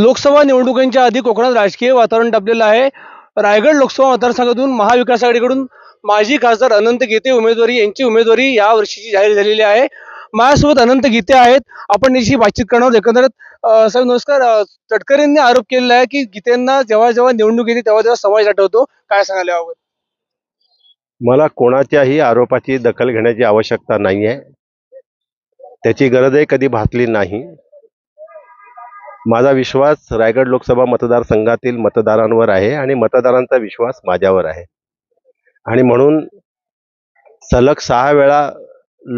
लोकसभा निवडणुकांच्या आधी कोकणात राजकीय वातावरण तापलेलं आहे. रायगड लोकसभा मतदारसंघातून महाविकास आघाडीकडून माजी खासदार अनंत गीते यांची उमेदवारी या वर्षीची जाहीर झालेली आहे. माझ्यासोबत अनंत गीते आहेत. आपण याची बातचीत करणार आहोत. एकंदरीत साहेब नमस्कार. तटकरेंनी आरोप केलेला आहे की गीतेंना जेव्हा जेव्हा निवडणूक येते तेव्हा तेव्हा समाज आठवतो. काय सांगाल याबाबत? मला कोणाच्याही आरोपाची दखल घेण्याची आवश्यकता नाही आहे. त्याची गरजही कधी भासली नाही. माझा विश्वास रायगड लोकसभा मतदारसंघातील मतदारांवर आहे आणि मतदारांचा विश्वास माझ्यावर आहे. आणि म्हणून सलग 6 वेळा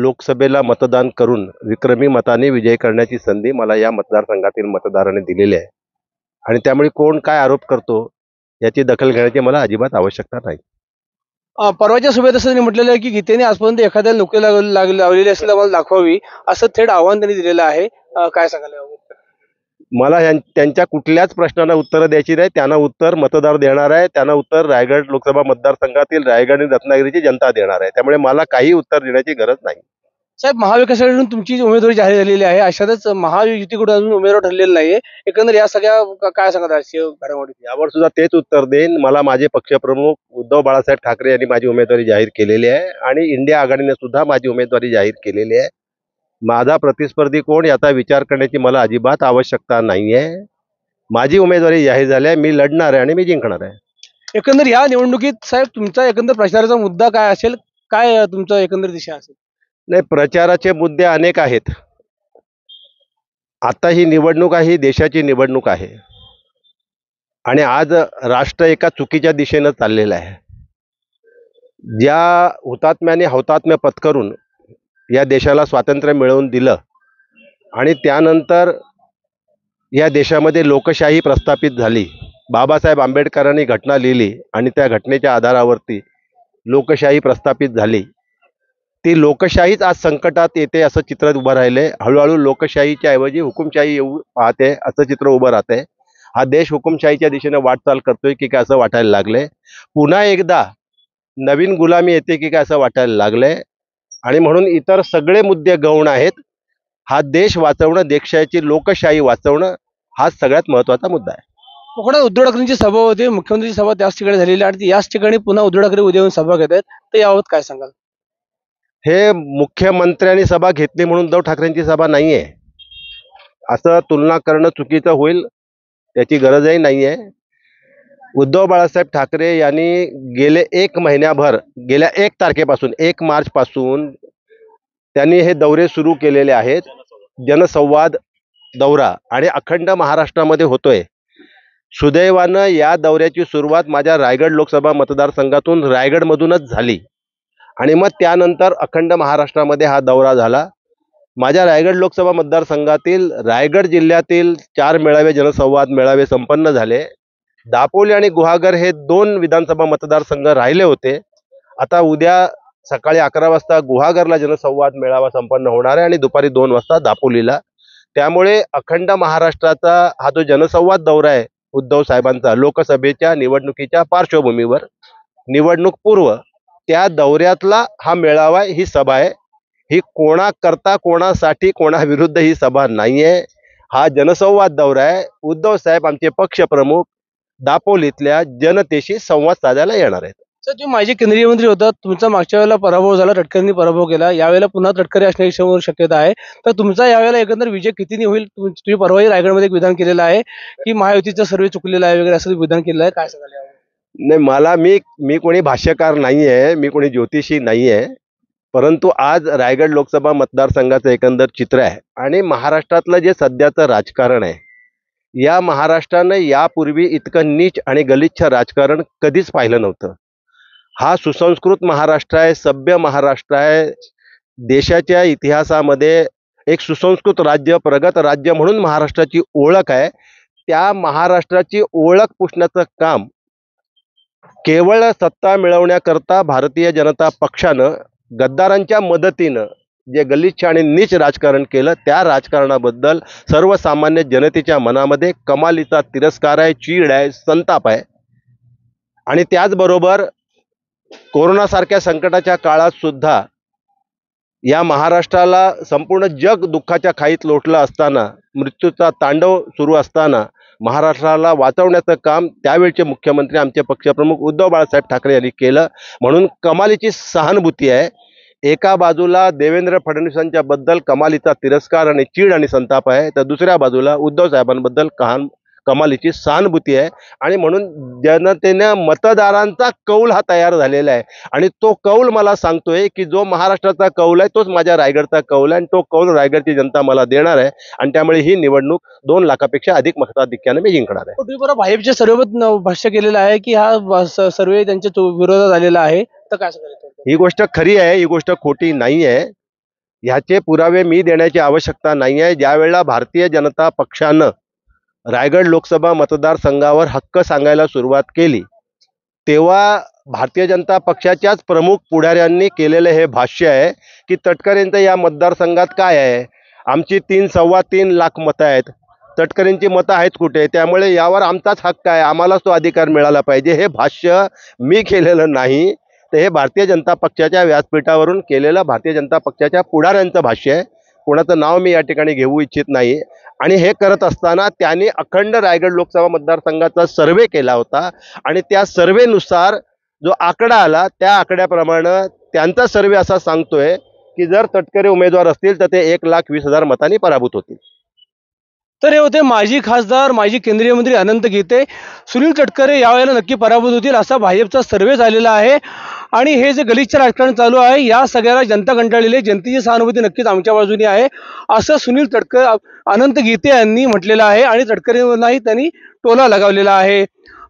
लोकसभेला मतदान करून विक्रमी मताने विजय करण्याची संधी मला या मतदारसंघातील मतदारांनी दिलेली आहे. आणि त्यामुळे कोण काय आरोप करतो याची दखल घेण्याची मला अजिबात आवश्यकता नाही. परवाच्या सभेत असं त्यांनी म्हटलेलं आहे की गीतेने आजपर्यंत एखाद्याला नोकरी लावलेली असेल तर मला दाखवावी, असं थेट आव्हान त्यांनी दिलेलं आहे. काय सांगाल याबाबत? मला त्यांच्या कुठल्याच प्रश्नांना उत्तरं द्यायची नाही. त्यांना उत्तर मतदार देणार आहे. त्यांना उत्तर रायगड लोकसभा मतदारसंघातील रायगड आणि रत्नागिरीची जनता देणार आहे. त्यामुळे मला काही उत्तर देण्याची गरज नाही. साहेब, महाविकास आघाडीकडून तुमची उमेदवारी जाहीर झालेली आहे. अशातच महायुतीकडून अजून उमेदवार ठरलेला नाहीये. एकंदर या सगळ्या काय सांगतात राजकीय घडामोडी? यावर सुद्धा तेच उत्तर देईन. मला माझे पक्षप्रमुख उद्धव बाळासाहेब ठाकरे यांनी माझी उमेदवारी जाहीर केलेली आहे आणि इंडिया आघाडीने सुद्धा माझी उमेदवारी जाहीर केलेली आहे. माझा प्रतिस्पर्धी कोण याचा विचार करण्याची मला अजिबात आवश्यकता नाहीये. माझी उमेदवारी जाहीर झाली आहे. मी लढणार आहे आणि मी जिंकणार आहे. एकंदर या निवडणुकीत साहेब तुमचा एकंदर प्रचाराचा मुद्दा काय असेल? काय तुमचा एकंदर दिशा असेल? नाही, प्रचाराचे मुद्दे अनेक आहेत. आता ही निवडणूक आहे, ही देशाची निवडणूक आहे आणि आज राष्ट्र एका चुकीच्या दिशेनं चाललेलं आहे. ज्या हुतात्म्याने हौतात्म्य पत्करून या देशाला स्वातंत्र्य मिळवून दिलं आणि त्यानंतर या देशामध्ये लोकशाही प्रस्थापित झाली. बाबासाहेब आंबेडकरांनी घटना लिहिली आणि त्या घटनेच्या आधारावरती लोकशाही प्रस्थापित झाली. ती लोकशाहीच आज संकटात येते असं चित्र उभं राहिलंय. हळूहळू लोकशाहीच्या ऐवजी हुकुमशाही येऊ पाहते असं चित्र उभं राहतंय. हा देश हुकुमशाहीच्या दिशेने वाटचाल करतोय की काय असं वाटायला लागलंय. पुन्हा एकदा नवीन गुलामी येते की काय असं वाटायला लागलंय. आणि म्हणून इतर सगळे मुद्दे गौण आहेत. हा देश वाचवणं, देशाची लोकशाही वाचवणं हाच सगळ्यात महत्त्वाचा मुद्दा आहे. कोकणात उद्धव ठाकरेंची सभा होती, मुख्यमंत्र्यांची सभा त्याच ठिकाणी झालेली आहे आणि याच ठिकाणी पुन्हा उद्धव ठाकरे उद्या येऊन सभा घेत आहेत. तर याबाबत काय सांगाल? हे मुख्यमंत्र्यांनी सभा घेतली म्हणून उद्धव ठाकरेंची सभा नाहीये असं तुलना करणं चुकीचं होईल. याची गरजही नाहीये. उद्धव बाळासाहेब ठाकरे यांनी गेले 1 महिन्याभर, गेल्या 1 तारखेपासून 1 मार्च पासून त्यांनी हे दौरे सुरू केलेले आहेत. जनसंवाद दौरा आणि अखंड महाराष्ट्रामध्ये होतोय. सुदैवानं या दौऱ्याची सुरुवात माझ्या रायगड लोकसभा मतदारसंघातून रायगडमधूनच झाली आणि मग त्यानंतर अखंड महाराष्ट्रामध्ये हा दौरा झाला. माझ्या रायगड लोकसभा मतदारसंघातील रायगड जिल्ह्यातील 4 मेळावे, जनसंवाद मेळावे संपन्न झाले. दापोली आणि गुहागर हे 2 विधानसभा मतदारसंघ राहिले होते. आता उद्या सकाळी 11 वाजता गुहागरला जनसंवाद मेळावा संपन्न होणार आहे आणि दुपारी 2 वाजता दापोलीला. त्यामुळे अखंड महाराष्ट्राचा हा जो जनसंवाद दौरा आहे उद्धव साहेबांचा, लोकसभेच्या निवडणुकीच्या पार्श्वभूमीवर, निवडणूक पूर्व, त्या दौऱ्यातला हा मेळावा, ही सभा आहे. ही कोणाकरता, कोणासाठी, कोणाविरुद्ध ही सभा नाहीये. हा जनसंवाद दौरा आहे. उद्धव साहेब आमचे पक्षप्रमुख दापोलीतल्या जनतेशी संवाद साधायला येणार आहेत. सर, तुम्ही माजी केंद्रीय मंत्री होता. तुमचा मागच्या वेळेला पराभव झाला, तटकरेंनी पराभव केला. यावेळेला पुन्हा तटकरे असण्याची शक्यता आहे. तर तुमचा यावेळेला एकंदर विजय कितीने होईल? तुम्ही परवाही रायगडमध्ये एक विधान केलेलं आहे की महायुतीचा सर्वे चुकलेला आहे वगैरे असं विधान केलेलं आहे. काय सांगाल यावर? नाही, मी कोणी भाष्यकार नाही आहे, मी कोणी ज्योतिषी नाही आहे. परंतु आज रायगड लोकसभा मतदारसंघाचं एकंदर चित्र आहे आणि महाराष्ट्रातलं जे सध्याचं राजकारण आहे, या महाराष्ट्रानं यापूर्वी इतकं नीच आणि गलिच्छ राजकारण कधीच पाहिलं नव्हतं. हा सुसंस्कृत महाराष्ट्र आहे, सभ्य महाराष्ट्र आहे. देशाच्या इतिहासामध्ये एक सुसंस्कृत राज्य, प्रगत राज्य म्हणून महाराष्ट्राची ओळख आहे. त्या महाराष्ट्राची ओळख पुसण्याचं काम केवळ सत्ता मिळवण्याकरता भारतीय जनता पक्षानं गद्दारांच्या मदतीनं जे गलिच्छ आणि नीच राजकारण केलं, त्या राजकारणाबद्दल सर्वसामान्य जनतेच्या मनामध्ये कमालीचा तिरस्कार आहे, चीड आहे, संताप आहे. आणि त्याचबरोबर कोरोनासारख्या संकटाच्या काळात सुद्धा या महाराष्ट्राला संपूर्ण जग दुःखाच्या खाईत लोटलं असताना, मृत्यूचा तांडव सुरू असताना महाराष्ट्राला वाचवण्याचं काम त्यावेळचे मुख्यमंत्री आमचे पक्षप्रमुख उद्धव बाळासाहेब ठाकरे यांनी केलं, म्हणून कमालीची सहानुभूती आहे. एका बाजूला देवेंद्र फडणवीसांच्या बद्दल कमालीचा तिरस्कार आणि चीड आणि संताप आहे, तर दुसऱ्या बाजूला उद्धव साहेबांबद्दल कमालीची सहानुभूती आहे. आणि म्हणून जनतेने मतदारांचा कौल हा तयार झालेला आहे, आणि तो कौल मला सांगतोय की जो महाराष्ट्राचा कौल आहे तोच माझ्या रायगडचा कौल आहे, आणि तो कौल रायगडची जनता मला देणार आहे. आणि त्यामुळे ही निवडणूक 2 लाखापेक्षा अधिक मताधिक्याने मी जिंकणार आहे. तुम्ही बरं भाजपच्या सर्वेत भाष्य केलेलं आहे की हा सर्वे त्यांच्या विरोधात आलेला आहे, तर काय सांगायचं? ही गोष्ट खरी आहे, ही गोष्ट खोटी नाही आहे. ह्याचे पुरावे मी देण्याची आवश्यकता नाही आहे. ज्या वेळेला भारतीय जनता पक्षानं रायगड लोकसभा मतदारसंघावर हक्क सांगायला सुरुवात केली, तेव्हा भारतीय जनता पक्षाच्याच प्रमुख पुढाऱ्यांनी केलेलं हे भाष्य आहे की तटकरेंचं या मतदारसंघात काय आहे, आमची 3-3.25 लाख मतं आहेत, तटकरेंची मतं आहेत कुठे, त्यामुळे यावर आमचाच हक्क आहे, आम्हालाच तो अधिकार मिळाला पाहिजे. हे भाष्य मी केलेलं नाही, तर हे भारतीय जनता पक्षाच्या व्यासपीठावरून केलेलं भारतीय जनता पक्षाच्या पुढाऱ्यांचं भाष्य आहे. कोणाचं नाव मी या ठिकाणी घेऊ इच्छित नाही. आणि हे करत असताना त्यांनी अखंड रायगड लोकसभा मतदारसंघाचा सर्वे केला होता, आणि त्या सर्वेनुसार जो आकडा आला त्या आकड्याप्रमाणे त्यांचा सर्वे असा सांगतोय की जर तटकरे उमेदवार असतील तर ते 1,20,000 मतांनी पराभूत होतील. तर हे होते माजी खासदार माजी केंद्रीय मंत्री अनंत गीते. सुनील तटकरे यावेळेला नक्की पराभूत होतील असा भाजपचा सर्वे झालेला आहे. आणि हे जे गलिच्छ राजकारण चालू आहे या सगळ्याला जनता कंटाळलेली आहे, जनतेची सहानुभूती नक्कीच आमच्या बाजूने आहे असं सुनील तटकरे अनंत गीते यांनी म्हटलेलं आहे. आणि तटकरेंनाही त्यांनी टोला लगावलेला आहे.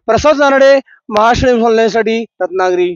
प्रसाद नानडे, महाराष्ट्र न्यूज ऑनलाईनसाठी रत्नागिरी.